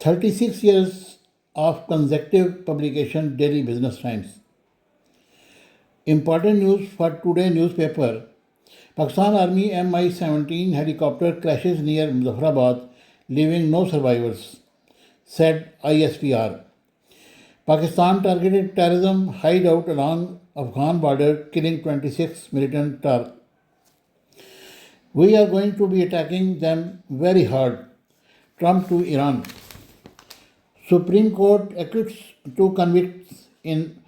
36 years of consecutive publication Daily Business Times. Important news for today newspaper. Pakistan Army Mi-17 helicopter crashes near Muzaffarabad, leaving no survivors, said ISPR. Pakistan targeted terrorism hideout along Afghan border, killing 26 militant Turks. We are going to be attacking them very hard. Trump to Iran. Supreme Court acquits two convicts in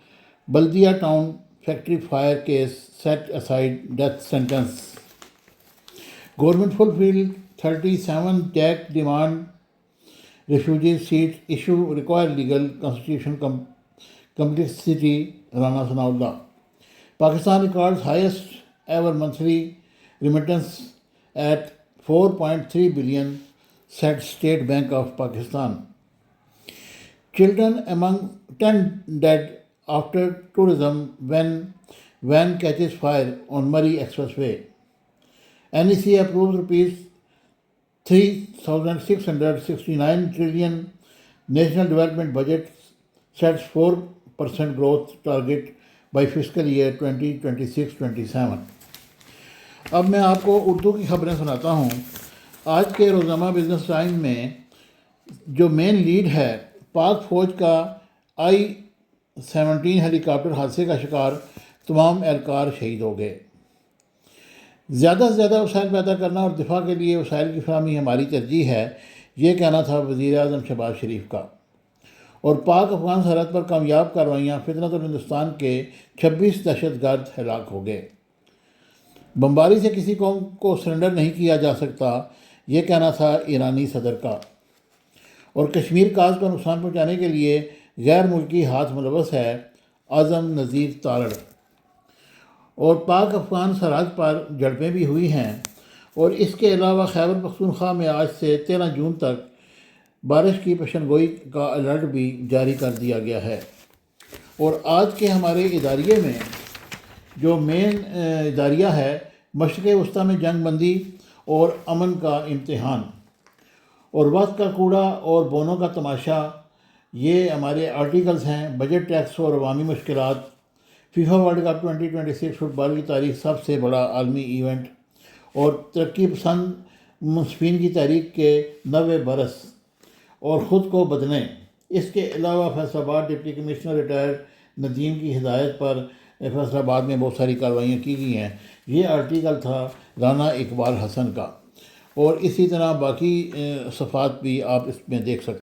Baldia town factory fire case, set aside death sentence. Government fulfilled 37 Jack demand. Refugee seats issue require legal constitution complexity. Rana Sanaullah. Pakistan records highest ever monthly remittance at 4.3 billion, said State Bank of Pakistan. Children among 10 dead after tourism when van catches fire on Murray Expressway. NEC approves rupees 3,669 trillion national development budget, sets 4% growth target by fiscal year 2026-27. اب میں آپ کو اردو کی خبریں سناتا ہوں. آج کے روزنامہ بزنس ٹائم میں جو مین لیڈ ہے، پاک فوج کا I-17 ہیلی کاپٹر حادثے کا شکار تمام اہلکار شہید ہو گئے. زیادہ سے زیادہ وسائل پیدا کرنا اور دفاع کے لیے وسائل کی فراہمی ہماری ترجیح ہے، یہ کہنا تھا وزیر اعظم شہباز شریف کا. اور پاک افغان سرحد پر کامیاب کارروائیاں، فطرت اور ہندوستان کے 26 دہشت گرد ہلاک ہو گئے. بمباری سے کسی قوم کو سرنڈر نہیں کیا جا سکتا، یہ کہنا تھا ایرانی صدر کا. اور کشمیر کاز کو نقصان پہنچانے کے لیے غیر ملکی ہاتھ ملوث ہے، اعظم نذیر تارڑ. اور پاک افغان سرحد پر جھڑپیں بھی ہوئی ہیں. اور اس کے علاوہ خیبر پختونخوا میں آج سے 13 جون تک بارش کی پیشن گوئی کا الرٹ بھی جاری کر دیا گیا ہے. اور آج کے ہمارے اداریے میں جو مین اداریہ ہے، مشرق وسطیٰ میں جنگ بندی اور امن کا امتحان، اور وقت کا کوڑا اور بونوں کا تماشا، یہ ہمارے آرٹیکلز ہیں. بجٹ ٹیکس اور عوامی مشکلات، فیفا ورلڈ کپ 2026 فٹ بال کی تاریخ سب سے بڑا عالمی ایونٹ، اور ترقی پسند منصفین کی تحریک کے 90 برس، اور خود کو بدلیں. اس کے علاوہ فیصل آباد ڈپٹی کمشنر ریٹائرڈ ندیم کی ہدایت پر فیصل آباد میں بہت ساری کارروائیاں کی گئی ہیں. یہ آرٹیکل تھا رانا اقبال حسن کا، اور اسی طرح باقی صفحات بھی آپ اس میں دیکھ سکتے ہیں.